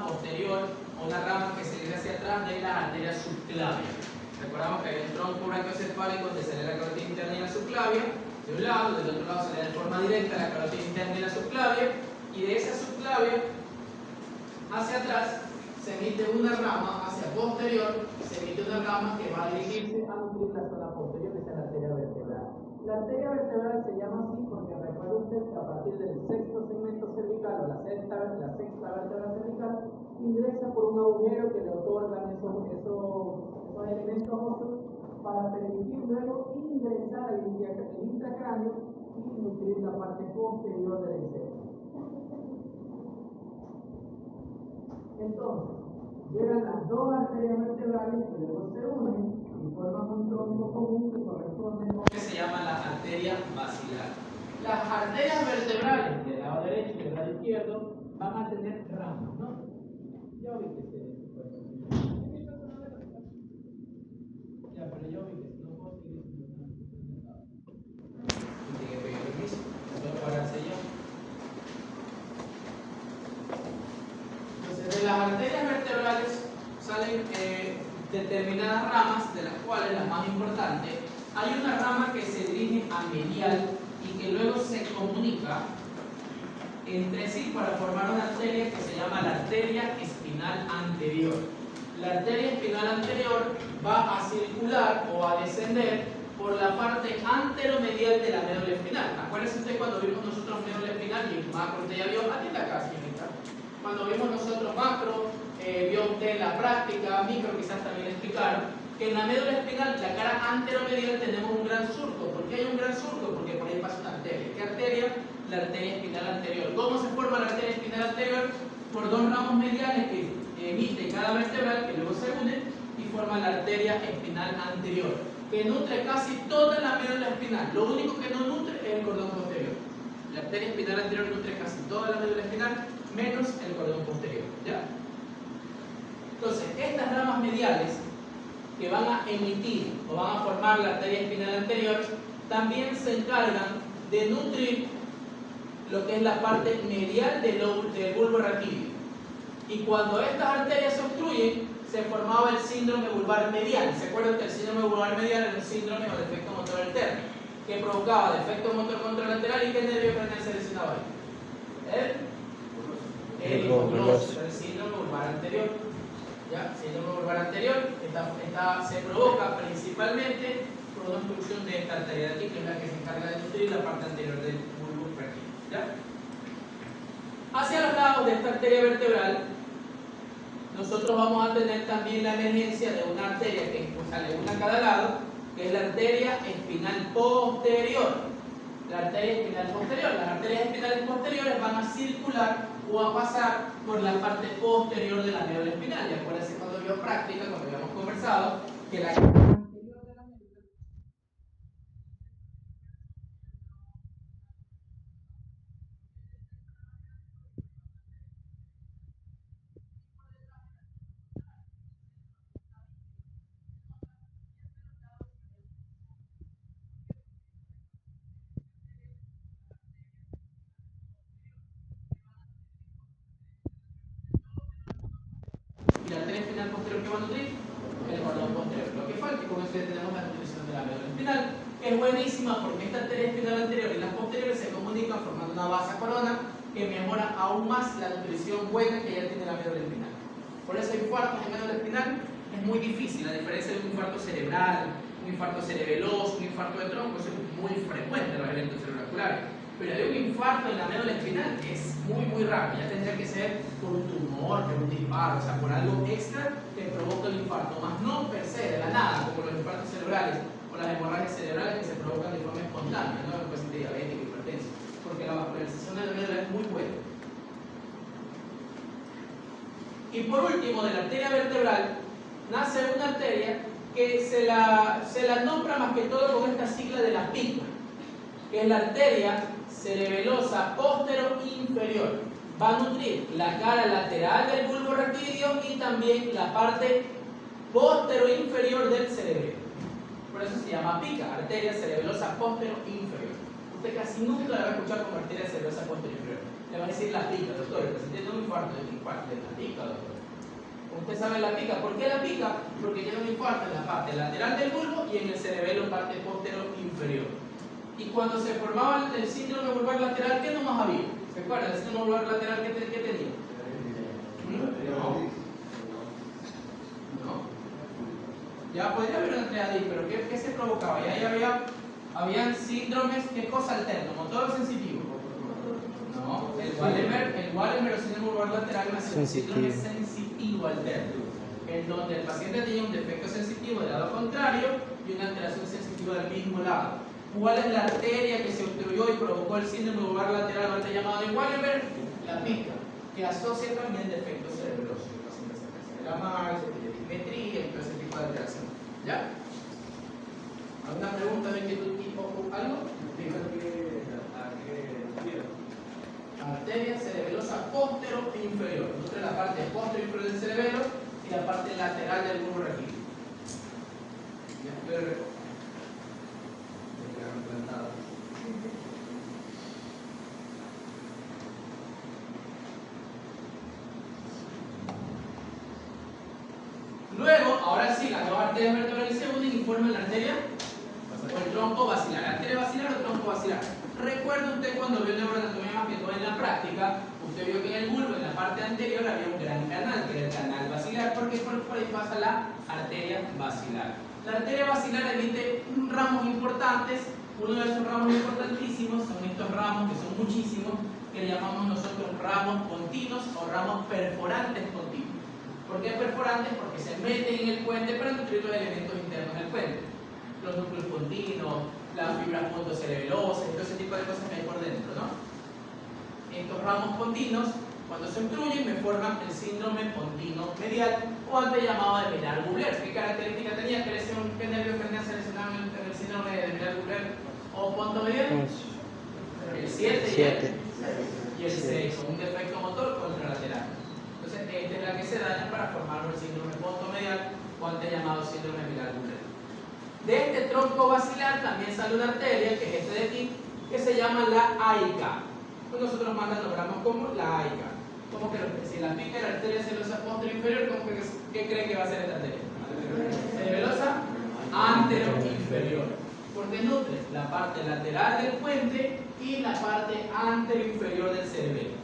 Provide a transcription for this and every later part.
posterior o una rama que se viene hacia atrás de la arteria subclavia. Recordamos que hay un tronco brachiocefálico donde sale la carótida interna y la subclavia, de un lado, del otro lado sale de forma directa la carótida interna y la subclavia, y de esa subclavia hacia atrás se emite una rama, hacia posterior se emite una rama que va a dirigirse a nutrir la zona posterior, que es la arteria vertebral. La arteria vertebral se llama así porque recuerda usted que a partir del sexto segmento cervical o la sexta vértebra cervical ingresa por un agujero que le otorgan esos elementos óseos para permitir luego ingresar al intracráneo y nutrir la parte posterior del encéfalo. Entonces, llegan las dos arterias vertebrales que luego se unen y forman un tronco común que corresponde a lo que se llama la arteria basilar. Las arterias vertebrales del lado derecho y del lado izquierdo van a tener ramas, ¿no? Ya vi que se ya, pero yo vi que si no puedo seguir y tiene que pedir permiso, entonces pararse ya. Entonces, de las arterias vertebrales salen determinadas ramas, de las cuales la más importante, hay una rama que se dirige a medial y que luego se comunica entre sí para formar una arteria que se llama la arteria espinal anterior. La arteria espinal anterior va a circular o a descender por la parte anteromedial de la médula espinal. Acuérdense usted cuando vimos nosotros médula espinal y macro, usted ya vio, aquí está acá, señorita. Cuando vimos nosotros macro, vio usted la práctica, micro quizás también explicaron, que en la médula espinal, la cara anteromedial, tenemos un gran surco. ¿Por qué hay un gran surco? Porque por ahí pasa una arteria. ¿Qué arteria? La arteria espinal anterior. ¿Cómo se forma la arteria espinal anterior? Por dos ramos mediales que emite cada vertebral, que luego se unen y forman la arteria espinal anterior, que nutre casi toda la médula espinal. Lo único que no nutre es el cordón posterior. La arteria espinal anterior nutre casi toda la médula espinal, menos el cordón posterior. ¿Ya? Entonces, estas ramas mediales que van a emitir o van a formar la arteria espinal anterior también se encargan de nutrir lo que es la parte medial del bulbo raquídeo. Y cuando estas arterias se obstruyen, se formaba el síndrome vulvar medial. ¿Se acuerdan que el síndrome vulvar medial era un síndrome o defecto motor alterno que provocaba defecto motor contralateral? ¿Y qué nervio craneal se lesionaba ahí? El hipoglós, el síndrome vulvar anterior. ¿Ya? Síndrome vulvar anterior se provoca principalmente por una obstrucción de esta arteria de aquí, que es la que se encarga de nutrir la parte anterior del bulbo raquídeo. ¿Ya? Hacia los lados de esta arteria vertebral, nosotros vamos a tener también la emergencia de una arteria que sale una a cada lado, que es la arteria espinal posterior. La arteria espinal posterior. Las arterias espinales posteriores van a circular o a pasar por la parte posterior de la médula espinal. Y acuérdense cuando vio práctica, cuando habíamos conversado, que la anterior de la médula y la arteria espinal posterior que va a nutrir el cordón posterior. Lo que falta, y con eso ya tenemos la nutrición de la médula espinal, que es buenísima porque esta arteria espinal anterior y las posteriores se comunican formando una vasa corona que mejora aún más la nutrición buena que ya tiene la médula espinal. Por eso infartos en médula espinal es muy difícil, a diferencia de un infarto cerebral, un infarto cerebeloso, un infarto de tronco, eso es muy frecuente en los eventos cerebrovasculares. Pero hay un infarto en la médula espinal que es muy rápido, ya tendría que ser por un tumor, por un disparo, o sea, por algo extra que provoca el infarto, más no per se, de la nada, como los infartos cerebrales o las hemorragias cerebrales que se provocan de forma espontánea, ¿no? En un paciente diabético, hipertenso, porque la vascularización de la médula es muy buena. Y por último, de la arteria vertebral, nace una arteria que se la nombra más que todo con esta sigla de la PICA, que es la arteria cerebelosa postero-inferior. Va a nutrir la cara lateral del bulbo raquídeo y también la parte postero-inferior del cerebro. Por eso se llama PICA, arteria cerebelosa postero-inferior. Usted casi nunca la va a escuchar como arteria cerebelosa postero-inferior. Le va a decir la PICA, doctor, el paciente tiene un infarto, de la PICA, doctor. Usted sabe la pica. ¿Por qué la pica? Porque tiene un infarto en la parte lateral del bulbo y en el cerebelo parte posterior inferior. Y cuando se formaba el síndrome vulvar lateral, ¿qué nomás había? ¿Se acuerdan? El síndrome vulvar lateral que tenía. No. Ya podría haber una triadis, pero ¿qué se provocaba? Ya habían síndromes, ¿qué cosa alterna? ¿Motor o sensitivo? No, el Wallenberg o síndrome vulvar lateral es un síndrome sensitivo alterno, en donde el paciente tenía un defecto sensitivo del lado contrario y una alteración sensitiva del mismo lado. ¿Cuál es la arteria que se obstruyó y provocó el síndrome vulvar lateral antes llamado de Wallenberg? La pica, que asocia también defectos cerebrosos. El paciente se cansa de la marcha, tiene dismetría y todo ese tipo de alteración. ¿Ya? ¿Alguna pregunta de inquietud tipo algo? Arteria cerebelosa postero e inferior. Nutre la parte postero e inferior del cerebelo y la parte lateral del bulbo raquídeo. Ya estoy recordando. Luego, ahora sí, las dos arterias vertebrales se unen y forman la arteria o el tronco basilar. ¿Arteria basilar o tronco basilar? Recuerda usted cuando vio neuroanatomía más que todo en la práctica, usted vio que en el bulbo, en la parte anterior, había un gran canal, que era el canal basilar, porque por ahí pasa la arteria basilar. La arteria basilar emite ramos importantes. Uno de esos ramos importantísimos son estos ramos, que son muchísimos, que le llamamos nosotros ramos continuos o ramos perforantes continuos. ¿Por qué perforantes? Porque se meten en el puente para nutrir los elementos internos del puente. Los núcleos continuos, las fibras pontocerebelosas y todo ese tipo de cosas que hay por dentro, ¿no? Estos ramos continuos, cuando se obstruyen, me forman el síndrome pontino medial o antes llamado de Ménard-Gubler. ¿Qué característica tenía? ¿Qué nervio craneal se lesionaba en el síndrome de Ménard-Gubler o ponto medial? El 7 y el 6, con un defecto motor contralateral. Entonces, esta es la que se daña para formar el síndrome ponto medial o antes llamado síndrome de Ménard-Gubler. De este tronco basilar también sale una arteria, que es este de aquí, que se llama la AICA. Pues nosotros más la nombramos como la AICA. ¿Cómo que si la pica la arteria cerebelosa posterior inferior, ¿qué creen que va a ser esta arteria? Cerebelosa anteroinferior. Porque nutre la parte lateral del puente y la parte anteroinferior del cerebelo.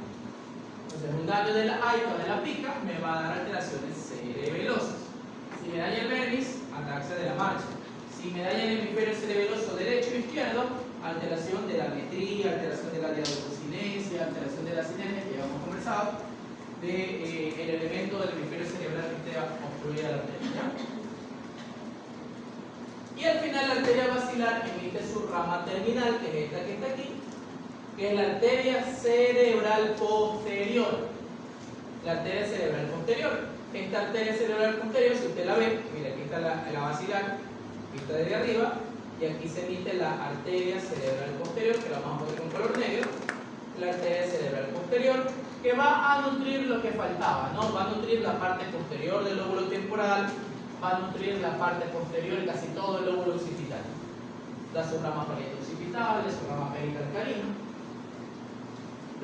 Entonces, un daño de la AICA o de la pica me va a dar alteraciones cerebelosas. Si me daña el vermis, ataxia de la marcha. Si me daña el hemisferio cerebeloso derecho o izquierdo, alteración de la metría, alteración de la diadococinesia, alteración de la sinergia, que ya hemos conversado, del elemento del hemisferio cerebral que esté obstruida la arteria. Y al final la arteria basilar emite su rama terminal, que es esta que está aquí, que es la arteria cerebral posterior. La arteria cerebral posterior. Esta arteria cerebral posterior, si usted la ve, mira, aquí está la basilar, vista desde arriba, y aquí se emite la arteria cerebral posterior, que la vamos a poner con color negro, la arteria cerebral posterior, que va a nutrir lo que faltaba, ¿no? Va a nutrir la parte posterior del lóbulo temporal, va a nutrir la parte posterior y casi todo el lóbulo occipital. Da su rama parieto-occipital, su rama pericardiana.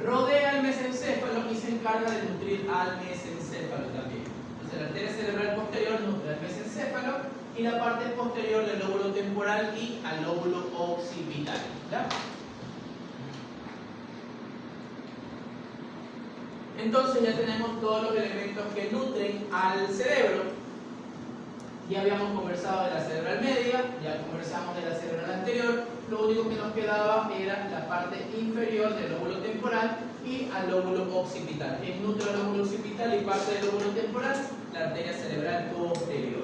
Rodea el mesencéfalo y se encarga de nutrir al mesencéfalo también. Entonces la arteria cerebral posterior nutre al mesencéfalo y la parte posterior del lóbulo temporal y al lóbulo occipital. ¿Ya? Entonces ya tenemos todos los elementos que nutren al cerebro. Ya habíamos conversado de la cerebral media, ya conversamos de la cerebral anterior. Lo único que nos quedaba era la parte inferior del lóbulo temporal y al lóbulo occipital. ¿Quién nutre al lóbulo occipital y parte del lóbulo temporal? La arteria cerebral posterior.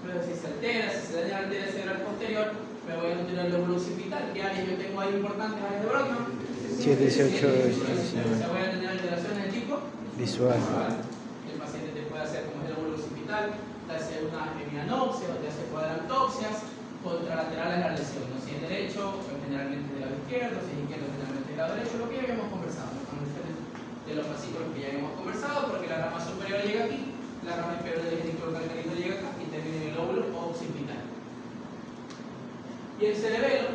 Pero si se altera, si se daña la arteria cerebral posterior, me voy a nutrir al lóbulo occipital. ¿Qué áreas yo tengo ahí importantes áreas de Brodmann? 7, 18, 18. Se voy a tener alteraciones de tipo visual. El paciente te puede hacer como es el lóbulo occipital, te hace una hemianopsia o te hace cuadrantopsias, contralaterales a la lesión, ¿no? Si es derecho, pues generalmente del lado izquierdo, si es izquierdo, generalmente del lado derecho, lo que ya habíamos conversado, las condiciones de los fascículos que ya habíamos conversado, porque la rama superior llega aquí, la rama inferior del geniculo calcarito llega acá y termina en el lóbulo occipital. Y el cerebelo,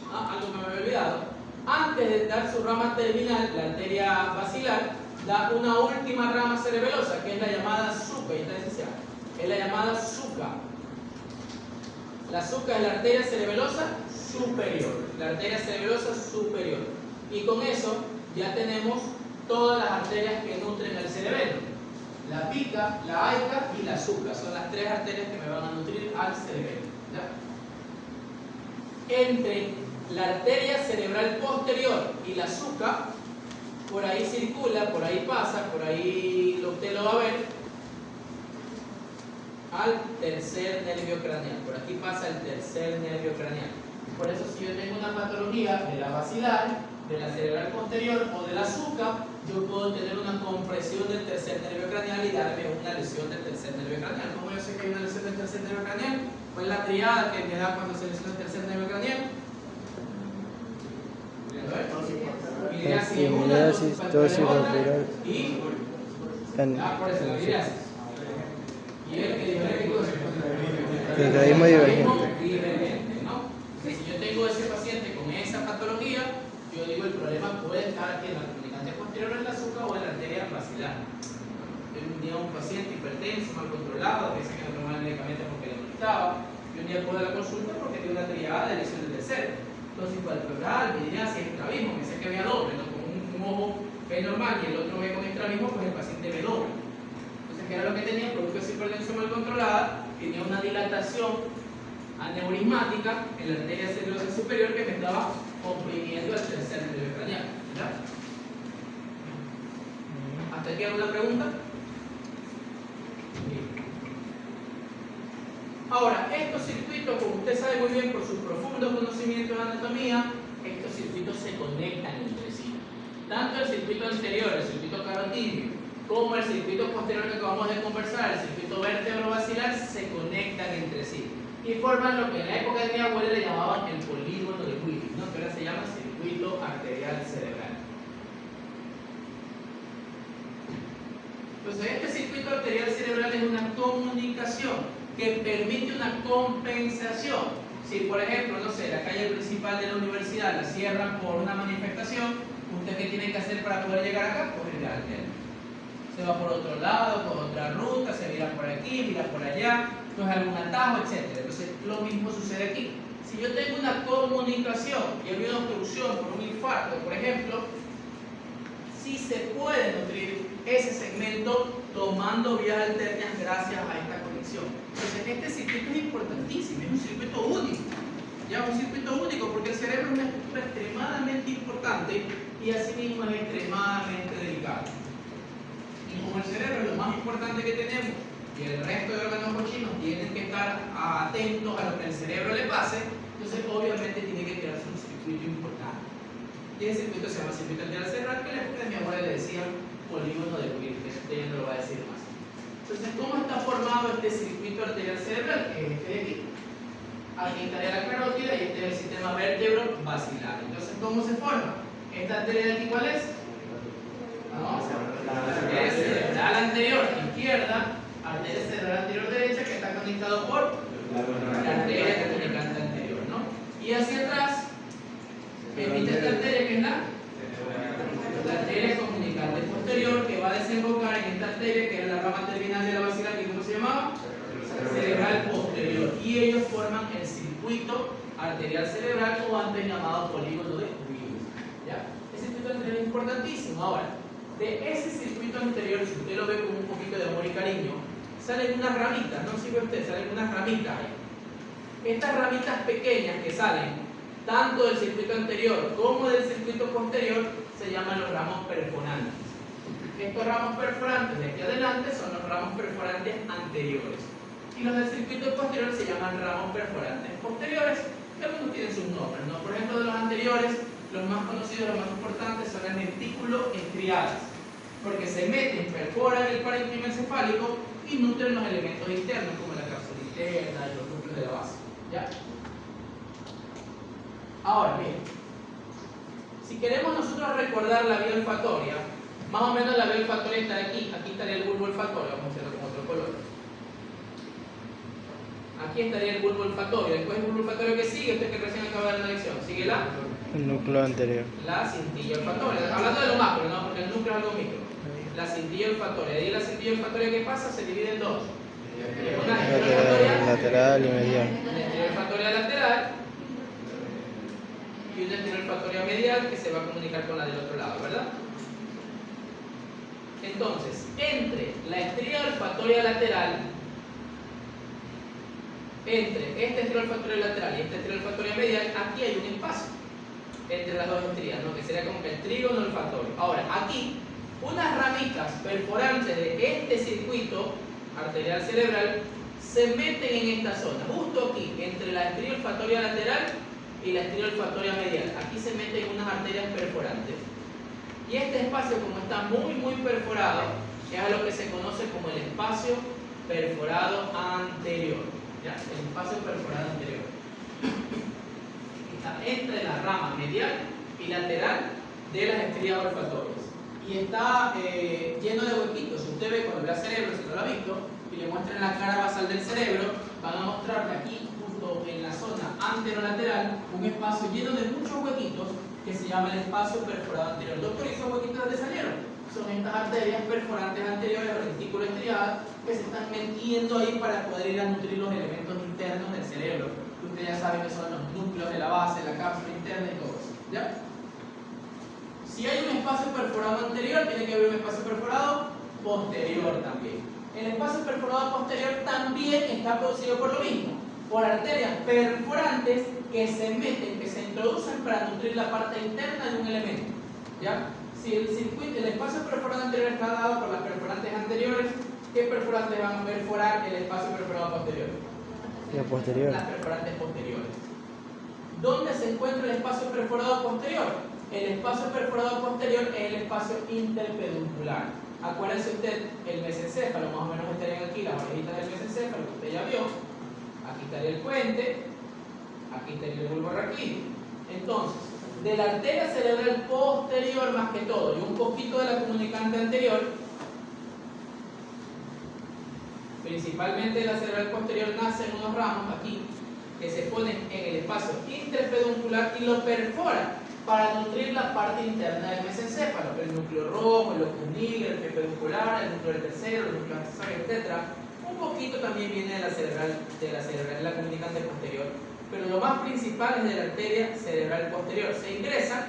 algo que me había olvidado, antes de dar su rama terminal, la arteria basilar, da una última rama cerebelosa, que es la llamada suca, y está esencial, es la llamada suca. La suca es la arteria cerebelosa superior, la arteria cerebelosa superior. Y con eso ya tenemos todas las arterias que nutren el cerebelo. La pica, la aica y la suca son las tres arterias que me van a nutrir al cerebelo, ¿ya? Entre la arteria cerebral posterior y la suca, por ahí circula, por ahí pasa, por ahí usted lo va a ver, al tercer nervio craneal. Por aquí pasa el tercer nervio craneal. Por eso, si yo tengo una patología de la basilar, de la cerebral posterior o de la suca, yo puedo tener una compresión del tercer nervio craneal y darme una lesión del tercer nervio craneal. ¿Cómo yo sé que hay una lesión del tercer nervio craneal? Pues la triada que me da cuando se lesiona el tercer nervio craneal. Miriasis, tosis lateral. Y por eso, la miriasis. Y el que diverge con el ritmo divergente. ¿no? Si yo tengo ese paciente con esa patología, yo digo el problema puede estar aquí en la comunicante posterior en la suca o en la arteria basilar. Un día un paciente hipertenso, mal controlado, que dice que no tomaba el medicamento porque le molestaba, y un día puede la consulta porque tiene una triada de lesión del tercero. Entonces, palpebral, miriasis, estrabismo, que sé que vea doble, ¿no? Con un ojo ve normal y el otro ve con estrabismo, pues el paciente ve doble. Entonces, ¿qué era lo que tenía? Producto de esa hipertensión mal controlada, tenía una dilatación aneurismática en la arteria cerebrosa superior que me estaba comprimiendo el tercer nervio craneal. ¿Ya? ¿Hasta aquí alguna pregunta? Ahora, estos circuitos, como usted sabe muy bien por sus profundos conocimientos de anatomía, estos circuitos se conectan entre sí. Tanto el circuito anterior, el circuito carotídeo, como el circuito posterior que acabamos de conversar, el circuito vértebro-basilar, se conectan entre sí y forman lo que en la época de mi abuela le llamaban el polígono de Willis, ¿no? Que ahora se llama circuito arterial cerebral. Entonces, este circuito arterial cerebral es una comunicación que permite una compensación. Si, por ejemplo, no sé, la calle principal de la universidad la cierran por una manifestación, ¿usted qué tiene que hacer para poder llegar acá? Coger la arteria. Se va por otro lado, por otra ruta, se mira por aquí, mira por allá, entonces algún atajo, etc. Entonces, lo mismo sucede aquí. Si yo tengo una comunicación y hay una obstrucción por un infarto, por ejemplo, sí se puede nutrir ese segmento tomando vías alternas gracias a esta conexión. Entonces, este circuito es importantísimo, es un circuito único. Ya, un circuito único porque el cerebro es una estructura extremadamente importante y asimismo es extremadamente delicado. Y como el cerebro es lo más importante que tenemos y el resto de órganos cochinos tienen que estar atentos a lo que el cerebro le pase, entonces obviamente tiene que crearse un circuito importante. Y ese circuito se llama circuito arterial cerebral, que en la época de mi abuela le decían polígono de Willis, que usted ya no lo va a decir más. Entonces, ¿cómo está formado este circuito arterial cerebral? Que es este de aquí. Aquí estaría la carótida y este es el sistema vértebro-basilar. Entonces, ¿cómo se forma? ¿Esta arteria de aquí cuál es? No, la arteria cerebral anterior izquierda, arteria cerebral anterior derecha, que está conectado por la arteria comunicante anterior, ¿no? Y hacia atrás, emite esta arteria que es la arteria comunicante posterior, que va a desembocar en esta arteria que era la rama terminal de la basilar, que ¿cómo se llamaba? Cerebral posterior. Y ellos forman el circuito arterial cerebral o antes llamado polígono de Willis. ¿Ya? Ese circuito anterior es importantísimo. Ahora, de ese circuito anterior, si usted lo ve con un poquito de amor y cariño, salen unas ramitas, ¿no? ¿Sí ve usted? Salen unas ramitas ahí. Estas ramitas pequeñas que salen tanto del circuito anterior como del circuito posterior se llaman los ramos perforantes. Estos ramos perforantes de aquí adelante son los ramos perforantes anteriores. Y los del circuito posterior se llaman ramos perforantes posteriores, que algunos tienen sus nombres, ¿no? Por ejemplo, de los anteriores, los más conocidos, los más importantes son el dentículo estriadas, porque se meten, perforan el parénquima encefálico y nutren los elementos internos, como la cápsula interna y los núcleos de la base. ¿Ya? Ahora, bien, si queremos nosotros recordar la vía olfatoria, más o menos la vía olfatoria está aquí, aquí estaría el bulbo olfatorio, vamos a hacerlo con otro color. Aquí estaría el bulbo olfatorio, después el bulbo olfatorio que sigue, usted que recién acaba de dar una lección, sigue el núcleo anterior. la cintilla olfatoria, hablando de lo macro, ¿no? Porque el núcleo es algo micro. la cintilla olfatoria. Y la cintilla olfatoria, ¿qué pasa? Se divide en dos. Una estrella olfatoria Lateral y medial. una estrella olfatoria lateral y una estrella olfatoria medial que se va a comunicar con la del otro lado, ¿verdad? Entonces, entre la estrella olfatoria lateral, entre esta estrella olfatoria lateral y esta estrella olfatoria medial, aquí hay un espacio entre las dos estrías, ¿no? Que sería como que el trígono olfatorio. Ahora, aquí, unas ramitas perforantes de este circuito arterial cerebral se meten en esta zona, justo aquí, entre la estrella olfatoria lateral y la estrella olfatoria medial. Aquí se meten unas arterias perforantes. Y este espacio, como está muy perforado, es a lo que se conoce como el espacio perforado anterior. ¿Ya? El espacio perforado anterior. Está entre la rama medial y lateral de las estrías olfatorias. Y está lleno de huequitos. Si usted ve cuando vea cerebro, si no lo ha visto, y le muestran la cara basal del cerebro, van a mostrarle aquí, justo en la zona anterolateral, un espacio lleno de muchos huequitos que se llama el espacio perforado anterior. Doctor, ¿y esos huequitos de dónde salieron? Son estas arterias perforantes anteriores o retículo estriadas que se están metiendo ahí para poder ir a nutrir los elementos internos del cerebro. Ustedes ya saben que son los núcleos de la base, la cápsula interna y todo eso. ¿Ya? Si hay un espacio perforado anterior, tiene que haber un espacio perforado posterior también. El espacio perforado posterior también está producido por lo mismo, por arterias perforantes que se meten, que se introducen para nutrir la parte interna de un elemento. ¿Ya? Si el circuito, el espacio perforado anterior está dado por las perforantes anteriores, ¿qué perforantes van a perforar el espacio perforado posterior? La posterior. Las perforantes posteriores. ¿Dónde se encuentra el espacio perforado posterior? El espacio perforado posterior es el espacio interpeduncular. Acuérdense usted, el mesencéfalo, más o menos estarían aquí las orejitas del mesencéfalo, que usted ya vio. Aquí estaría el puente, aquí estaría el bulbo raquídeo. Entonces, de la arteria cerebral posterior más que todo, y un poquito de la comunicante anterior, principalmente de la cerebral posterior, nacen unos ramos aquí, que se ponen en el espacio interpeduncular y lo perforan para nutrir la parte interna del mesencéfalo, el núcleo rojo, el locus nigra, el peduncular, el núcleo del tercero, el núcleo accesorio, etc. Un poquito también viene de la cerebral, la comunicante posterior, pero lo más principal es de la arteria cerebral posterior. Se ingresan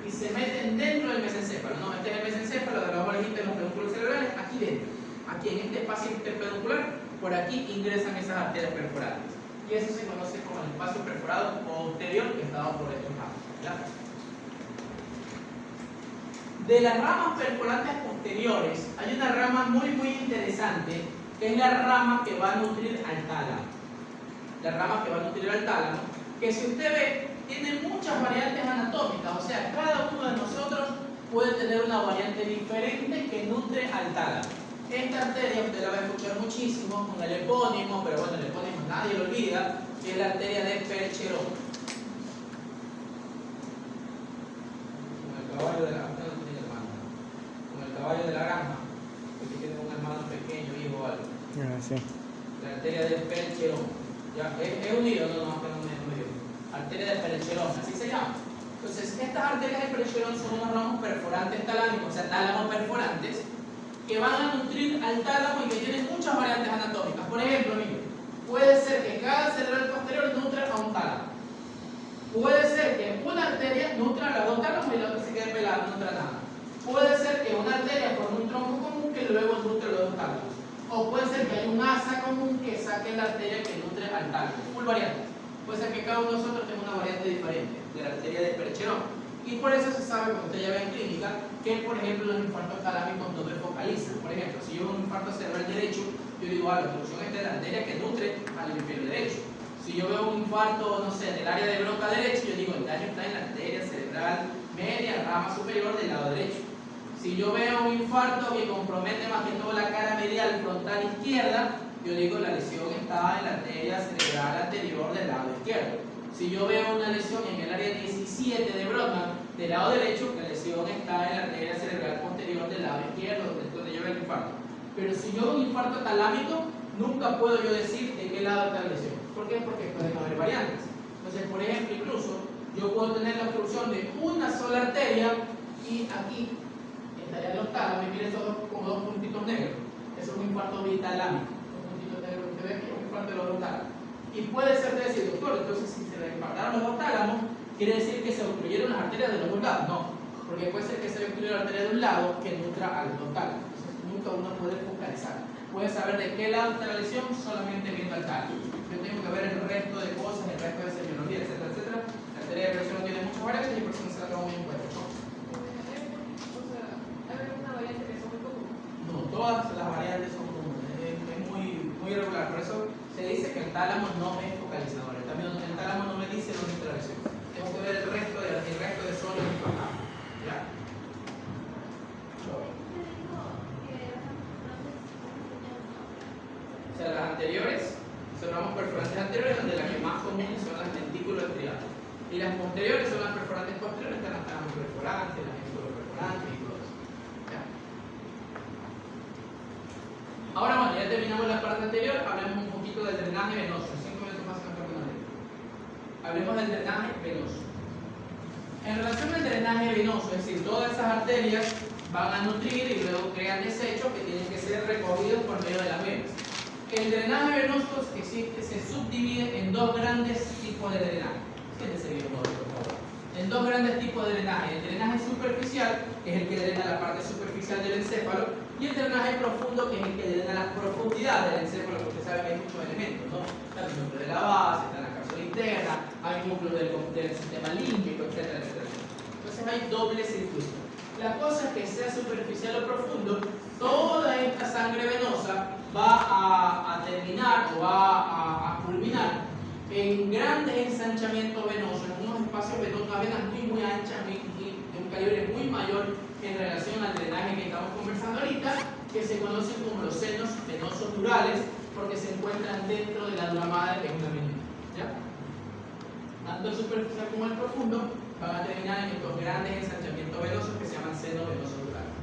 y se meten dentro del mesencéfalo, ¿no? Este es el mesencéfalo, de las orejitas de los pedúnculos cerebrales, aquí dentro, aquí en este espacio interpeduncular, por aquí ingresan esas arterias perforantes. Y eso se conoce como el espacio perforado posterior que está dado por estos ramos. ¿Ya? De las ramas perforantes posteriores, hay una rama muy interesante, que es la rama que va a nutrir al tálamo. La rama que va a nutrir al tálamo, que si usted ve, tiene muchas variantes anatómicas, o sea, cada uno de nosotros puede tener una variante diferente que nutre al tálamo. Esta arteria usted la va a escuchar muchísimo con el epónimo, pero bueno, el epónimo nadie lo olvida, que es la arteria de Percherón. Con el caballo de la granja, porque tiene un hermano pequeño, hijo o algo. Sí. La arteria de Percherón. ¿Ya? ¿Es unido? No, arteria de Percherón, así se llama. Entonces, estas arterias de Percherón son unos ramos perforantes talámicos, o sea, tálamos perforantes, que van a nutrir al tálamo y que tienen muchas variantes anatómicas. Por ejemplo, mire, puede ser que cada cerebral posterior nutra a un tálamo. Puede ser que una arteria nutra a los dos tálamos y la otra se quede pelada, no nutra nada. Puede ser que una arteria forme un tronco común que luego nutre a los dos tálamos. O puede ser que haya un asa común que saque la arteria que nutre al tálamo. Full variante. Puede ser que cada uno de nosotros tenga una variante diferente de la arteria de Percherón. Y por eso se sabe, cuando usted ya ve en clínica, que por ejemplo los infartos talámicos no se focalizan. Por ejemplo, si yo veo un infarto cerebral derecho, yo digo, la obstrucción es de la arteria que nutre al hemisferio derecho. Si yo veo un infarto, no sé, en el área de Broca derecho, yo digo, el daño está en la arteria cerebral media, rama superior del lado derecho. Si yo veo un infarto que compromete más que todo la cara medial frontal izquierda, yo digo, la lesión está en la arteria cerebral anterior del lado izquierdo. Si yo veo una lesión en el área 17 de Brodmann del lado derecho, la lesión está en la arteria cerebral posterior del lado izquierdo, donde yo veo el infarto. Pero si yo veo un infarto talámico, nunca puedo yo decir de qué lado está la lesión. ¿Por qué? Porque pueden haber variantes. Entonces, por ejemplo, incluso yo puedo tener la obstrucción de una sola arteria y aquí está estarían los tálamos, y miren estos como dos puntitos negros. Eso es un infarto bitalámico. Un puntito negro que se ve aquí, un infarto de los dos tálamos. Y puede ser de decir, doctor, entonces si se le infartaron los dos tálamos, quiere decir que se obstruyeron las arterias de los dos lados. No, porque puede ser que se obstruya la arteria de un lado que nutra a los dos tálamos. Entonces nunca uno puede focalizar. Puede saber de qué lado está la lesión solamente viendo al tálamo. Yo tengo que ver el resto de cosas, el resto de semiología, etcétera, etcétera. La arteria de presión no tiene muchas variantes y por eso no se la toma muy en cuenta, ¿no? No, todas las variantes son comunes, es muy irregular, por eso se dice que el tálamo no es focalizador. También el tálamo no me dice dónde está la lesión. Tengo que ver el resto de zonas impactadas. ¿Ya? O sea, las anteriores, observamos perforantes anteriores, donde las que más comunes son las dentículo-estriadas. Y las posteriores son las perforantes posteriores, están las tálamos perforantes, las dentículo-perforantes y todo eso. ¿Ya? Ahora bueno, ya terminamos la parte anterior, hablemos un poquito del drenaje venoso. 5 minutos más en la parte anterior. Hablemos del drenaje venoso. En relación al drenaje venoso, es decir, todas esas arterias van a nutrir y luego crean desechos que tienen que ser recogidos por medio de las venas. El drenaje venoso se subdivide en dos grandes tipos de drenaje. Siéntese bien, por favor. En dos grandes tipos de drenaje. El drenaje superficial, que es el que drena la parte superficial del encéfalo, y el drenaje profundo, que es el que drena la profundidad del encéfalo, porque usted sabe que hay muchos elementos, ¿no? Está el núcleo de la base, está la cápsula interna, hay núcleos del sistema límbico, etcétera, etcétera. Entonces hay doble circuito. La cosa es que sea superficial o profundo, toda esta sangre venosa va a terminar o va a culminar en grandes ensanchamientos venosos, en unos espacios venosos, unas venas muy anchas, de un calibre muy mayor en relación al drenaje que estamos conversando ahorita, que se conocen como los senos venosos durales, porque se encuentran dentro de la dura madre, que es una venita. ¿Ya? Tanto el superficial como el profundo van a terminar en estos grandes ensanchamientos venosos que se llaman senos venosos durales.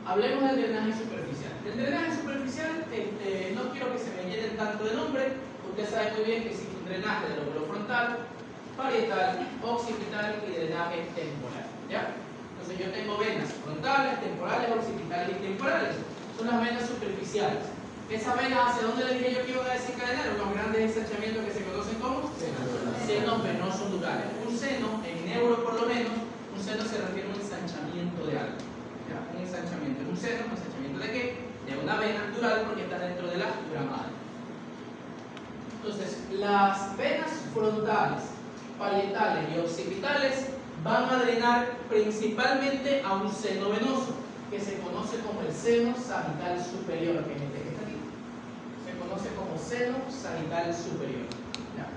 Hablemos del drenaje superficial. El drenaje superficial, no quiero que se me llenen tanto de nombre. Usted sabe muy bien que existe un drenaje del lóbulo frontal, parietal, occipital y drenaje temporal. ¿Ya? Entonces yo tengo venas frontales, temporales, occipitales y temporales. Son las venas superficiales. Esas venas, ¿hacia dónde le dije yo que iban a desencadenar? Unos grandes ensanchamientos que se conocen como senos venosos durales. Un seno, en neuro por lo menos, un seno se refiere a un ensanchamiento de algo. ¿Ya? Un ensanchamiento de un seno, ¿un ensanchamiento de qué? De una vena dural, porque está dentro de la dura madre. Entonces, las venas frontales, parietales y occipitales van a drenar principalmente a un seno venoso, que se conoce como el seno sagital superior, que es este que está aquí. Se conoce como seno sagital superior. ¿Ya?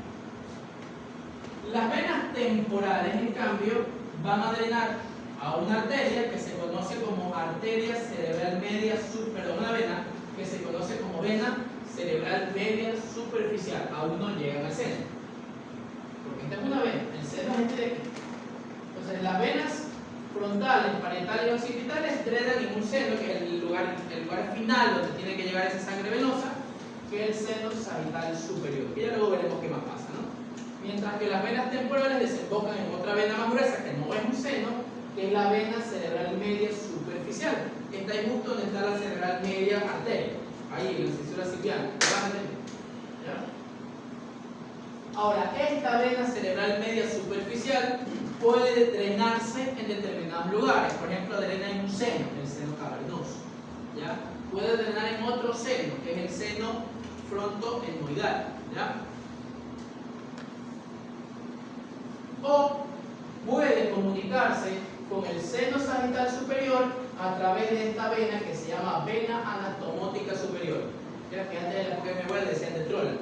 Las venas temporales, en cambio, van a drenar a una arteria que se conoce como arteria cerebral media, una vena que se conoce como vena cerebral media superficial. Aún no llegan al seno, porque esta es una vena, el seno es este de aquí. Entonces las venas frontales, parietales y occipitales drenan en un seno, que es el lugar final donde tiene que llegar esa sangre venosa, que es el seno sagital superior, que ya luego veremos qué más pasa, ¿no? Mientras que las venas temporales desembocan en otra vena más gruesa, que no es un seno, que es la vena cerebral media superficial. Está ahí justo donde está la cerebral media arteria, ahí en la fisura cipiana. Ahora, esta vena cerebral media superficial puede drenarse en determinados lugares. Por ejemplo, drena en un seno, el seno cavernoso. ¿Ya? Puede drenar en otro seno, que es el seno frontoetmoidal. ¿Ya? O puede comunicarse con el seno sagital superior a través de esta vena que se llama vena anatomótica superior. ¿Ya? Que antes de la época de mi abuela decían de Troll.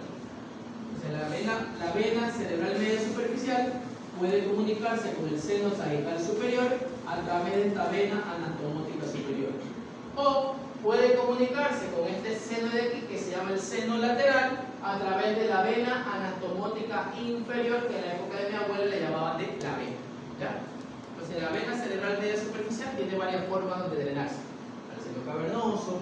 O sea, la vena cerebral media superficial puede comunicarse con el seno sagital superior a través de esta vena anatomótica superior. O puede comunicarse con este seno de aquí, que se llama el seno lateral, a través de la vena anatomótica inferior, que en la época de mi abuela le llamaban de la vena. ¿Ya? Entonces la vena cerebral media superficial tiene varias formas de drenarse. Al seno cavernoso,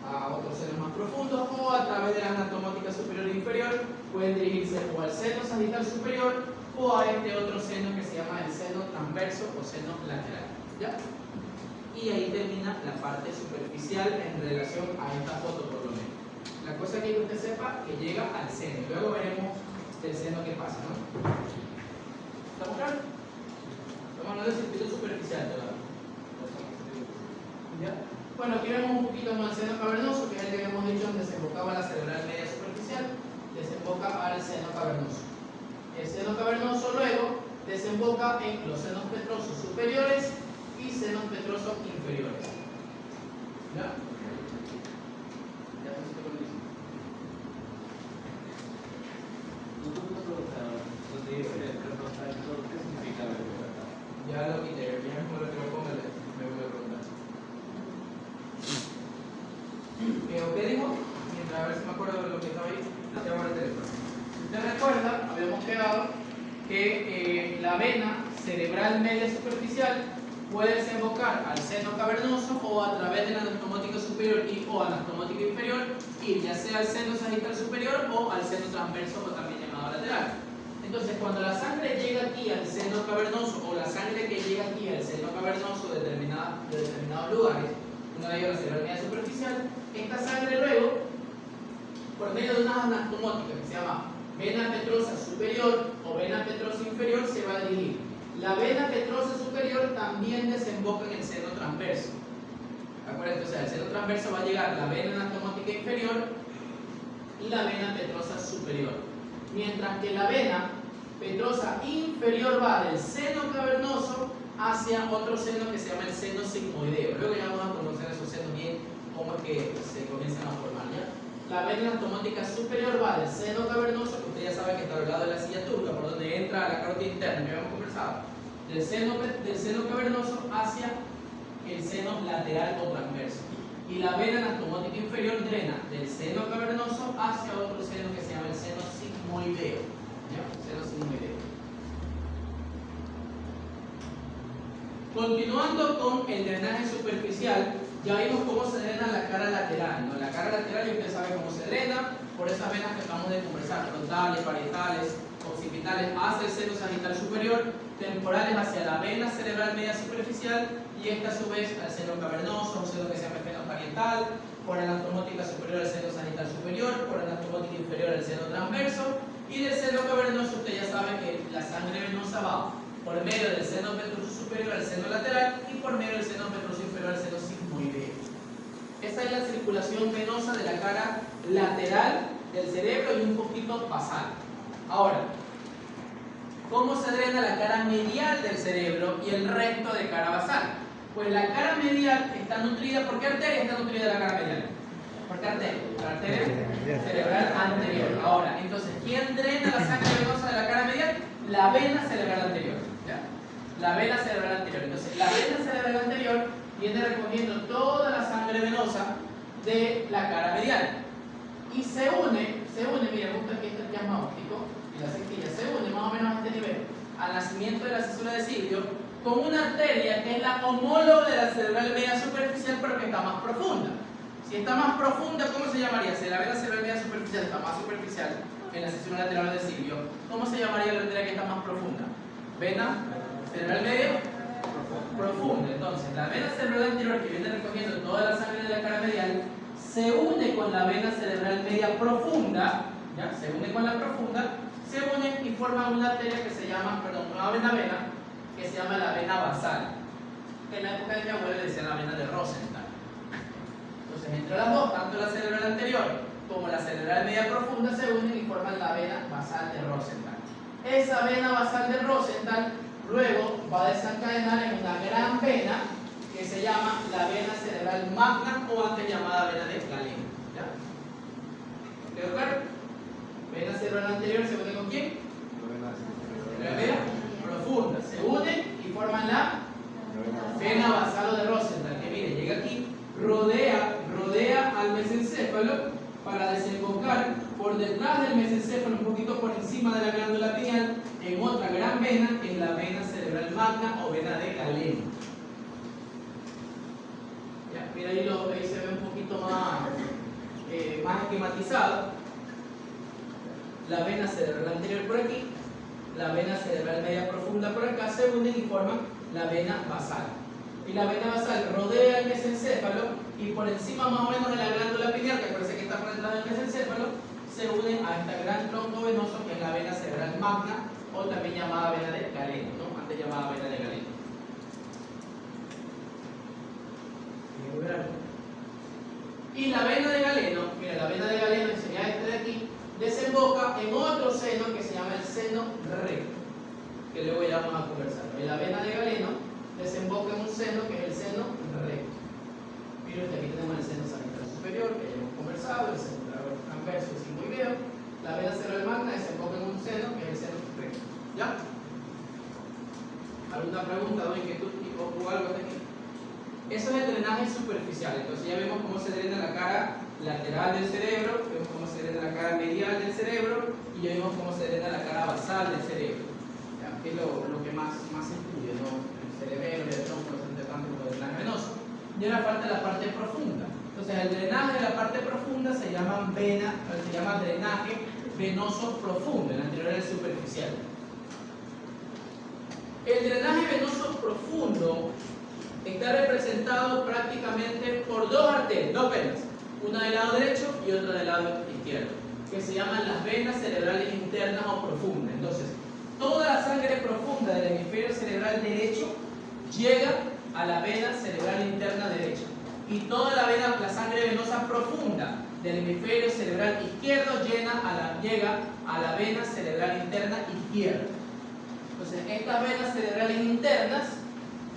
a otros senos más profundos, o a través de la anatomótica superior e inferior pueden dirigirse o al seno sagital superior o a este otro seno que se llama el seno transverso o seno lateral. ¿Ya? Y ahí termina la parte superficial en relación a esta foto por lo menos. La cosa que usted sepa que llega al seno. Luego veremos del seno qué pasa, ¿no? ¿Estamos claros? Estamos hablando del circuito superficial todavía. ¿Ya? Bueno, aquí vemos un poquito más el seno cavernoso, que es el que habíamos dicho desembocaba la cerebral media superficial, desemboca al seno cavernoso. El seno cavernoso luego desemboca en los senos petrosos superiores y senos petrosos inferiores. ¿Ya? ¿Ya pusiste con eso? ¿Qué significa verbo? Ya lo quité, ya mismo lo que lo ponga me voy a preguntar. ¿Qué dijo? Mientras a ver si me acuerdo de lo que estaba ahí. Te voy a el teléfono. Si usted recuerda, habíamos quedado que la vena cerebral media superficial puede desembocar al seno cavernoso o a través del anastomótico superior y o anastomótico inferior, y ya sea al seno sagital superior o al seno transverso o también llamado lateral. Entonces, cuando la sangre llega aquí al seno cavernoso o la sangre que llega aquí al seno cavernoso de determinados lugares, uno de ellos la cerebral media superficial, esta sangre luego, por medio de una anastomótica que se llama vena petrosa superior o vena petrosa inferior, se va a dirigir. La vena petrosa superior también desemboca en el seno transverso. ¿De acuerdo? Entonces, al seno transverso va a llegar la vena anastomótica inferior y la vena petrosa superior. Mientras que la vena petrosa inferior va del seno cavernoso hacia otro seno que se llama el seno sigmoideo. Luego ya vamos a conocer esos senos bien, cómo es que se comienzan a formar, ¿ya? La vena anastomótica superior va del seno cavernoso, que usted ya sabe que está al lado de la silla turca, por donde entra la carótida interna, que habíamos conversado, del seno cavernoso hacia el seno lateral o transverso. Y la vena anastomótica inferior drena del seno cavernoso hacia otro seno que se llama el seno sigmoideo. ¿Ya? Seno sigmoideo. Continuando con el drenaje superficial, ya vimos cómo se drena la cara lateral, ¿no? La cara lateral ya usted sabe cómo se drena por esas venas que acabamos de conversar, frontales, parietales, occipitales hacia el seno sagital superior, temporales hacia la vena cerebral media superficial y esta a su vez al seno cavernoso, un seno que se llama seno parietal, por anastomótica superior al seno sagital superior, por anastomótica inferior al seno transverso, y del seno cavernoso usted ya sabe que la sangre venosa va por medio del seno petroso superior al seno lateral y por medio del seno petroso inferior al seno sigmoideo. Esa es la circulación venosa de la cara lateral del cerebro y un poquito basal. Ahora, ¿cómo se drena la cara medial del cerebro y el resto de cara basal? Pues la cara medial está nutrida, ¿por qué arteria está nutrida la cara medial? ¿Por qué arteria? La arteria cerebral anterior. Ahora, entonces, ¿quién drena la sangre venosa de la cara medial? La vena cerebral anterior. ¿Ya? La vena cerebral anterior. Entonces, la vena cerebral anterior viene recogiendo toda la sangre venosa de la cara medial. Y se une, mira, justo aquí está el chiasma óptico y la cestilla, se une más o menos a este nivel, al nacimiento de la césula de Silvio, con una arteria que es la homóloga de la cerebral media superficial, pero que está más profunda. Si está más profunda, ¿cómo se llamaría? Si la vena cerebral media superficial está más superficial en la sección lateral de Silvio, ¿cómo se llamaría la arteria que está más profunda? Vena cerebral media profunda. Entonces, la vena cerebral anterior, que viene recogiendo toda la sangre de la cara medial, se une con la vena cerebral media profunda, ¿ya? Se une con la profunda, se unen y forman una arteria que se llama, una vena que se llama la vena basal, que en la época de mi abuelo le decían la vena de Rosenthal. Entonces, entre las dos, tanto la cerebral anterior como la cerebral media profunda se unen y forman la vena basal de Rosenthal. Esa vena basal de Rosenthal luego va a desencadenar en una gran vena que se llama la vena cerebral magna o antes llamada vena de Galeno. ¿Ya? ¿Quedó claro? Vena cerebral anterior se une con quién? La vena profunda. Se unen y forman la vena basal de Rosenthal, que mire, llega aquí, rodea al mesencéfalo para desembocar por detrás del mesencéfalo, un poquito por encima de la glándula pineal, en otra gran vena, que es la vena cerebral magna o vena de Galeno. Ya, mira, ahí se ve un poquito más esquematizado. La vena cerebral anterior por aquí, la vena cerebral media profunda por acá, se unen y forman la vena basal. y la vena basal rodea el mesencéfalo y por encima más o menos de la glándula pineal, que parece que está por detrás del mesencéfalo, se unen a este gran tronco venoso que es la vena cerebral magna o también llamada vena de Galeno, ¿no? Antes llamada vena de Galeno. Y la vena de Galeno, mira, la vena de Galeno sería este de aquí, desemboca en otro seno que se llama el seno recto, que luego ya vamos a conversar. Y la vena de Galeno desemboca en un seno que es el seno recto. Miren, aquí tenemos el seno sagital superior, que ya hemos conversado, el seno transverso y sigmoideo. La vena cerebral magna desemboca en un seno que es el seno recto. ¿Ya? ¿Alguna pregunta o inquietud o algo hasta aquí? Eso es el drenaje superficial. Entonces ya vemos cómo se drena la cara lateral del cerebro, vemos cómo se drena la cara medial del cerebro y ya vemos cómo se drena la cara basal del cerebro. ¿Ya? Que es lo que más se estudia, ¿no? El cerebelo y el tronco se intercambian con el drenaje venoso. Y ahora falta la parte profunda. Entonces el drenaje de la parte profunda se llama drenaje venoso profundo, el anterior era el superficial. El drenaje venoso profundo está representado prácticamente por dos arterias, dos venas, una del lado derecho y otra del lado izquierdo, que se llaman las venas cerebrales internas o profundas. Entonces, toda la sangre profunda del hemisferio cerebral derecho llega a la vena cerebral interna derecha, y toda la sangre venosa profunda del hemisferio cerebral izquierdo llega a la vena cerebral interna izquierda. Entonces, estas venas cerebrales internas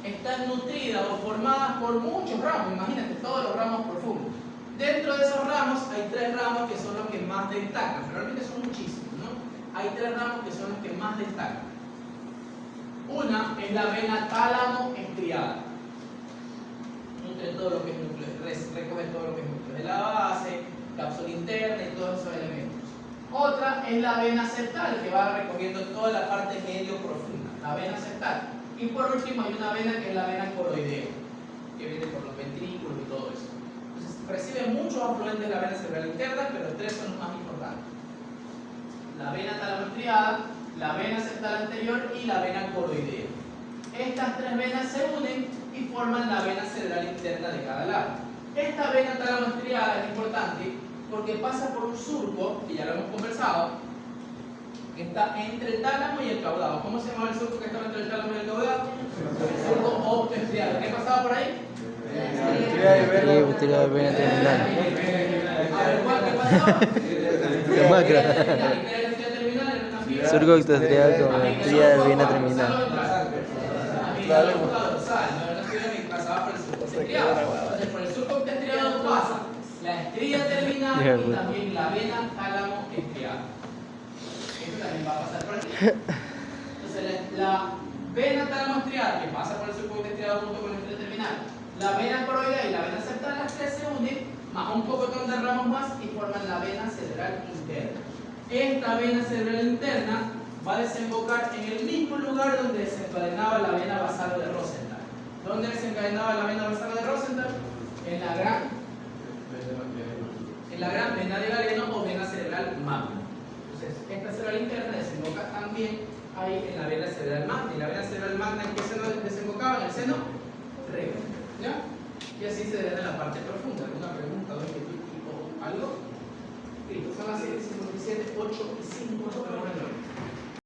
están nutridas o formadas por muchos ramos, imagínate, todos los ramos profundos. Dentro de esos ramos hay tres ramos que son los que más destacan, pero realmente son muchísimos, ¿no? Hay tres ramos que son los que más destacan. Una es la vena tálamo estriada. Nutre todo lo que es núcleo, recoge todo lo que es núcleo de la base, cápsula interna y todos esos elementos. Otra es la vena septal, que va recogiendo toda la parte medio profunda, la vena septal. Y por último hay una vena que es la vena coroidea, que viene por los ventrículos y todo eso. Entonces recibe muchos afluentes de la vena cerebral interna, pero tres son los más importantes: la vena talamoestriada, la vena septal anterior y la vena coroidea. Estas tres venas se unen y forman la vena cerebral interna de cada lado. Esta vena talamoestriada es importante porque pasa por un surco, que ya lo hemos conversado, que está entre el tálamo y el caudado. ¿Cómo se llama el surco que está entre el tálamo y el caudado? El surco optoestriado. ¿Qué pasaba por ahí? Utilidad de vena terminal. A ver, ¿cuál? ¿Qué pasaba? El macro. Surco octoestriado con utilidad de vena terminal. Entonces, por el surco optoestriado pasa la estría terminal y también la vena tálamo estriada. Esto también va a pasar por aquí. Entonces, la vena talamoestriada, que pasa por el surco estriado junto con la estría terminal, la vena coroidea y la vena septal, las tres se unen, más un poco de ramos más y forman la vena cerebral interna. Esta vena cerebral interna va a desembocar en el mismo lugar donde desencadenaba la vena basal de Rosenthal. ¿Dónde desencadenaba la vena basal de Rosenthal? En la gran vena de Galeno o vena cerebral magna. Entonces, esta cerebral interna desemboca también ahí en la vena cerebral magna. ¿Y la vena cerebral magna en qué seno desembocaba? En el seno recto. ¿Ya? Y así se drena la parte profunda. ¿Alguna pregunta o algo? Listo, son las 7:57, 8:05, pero bueno.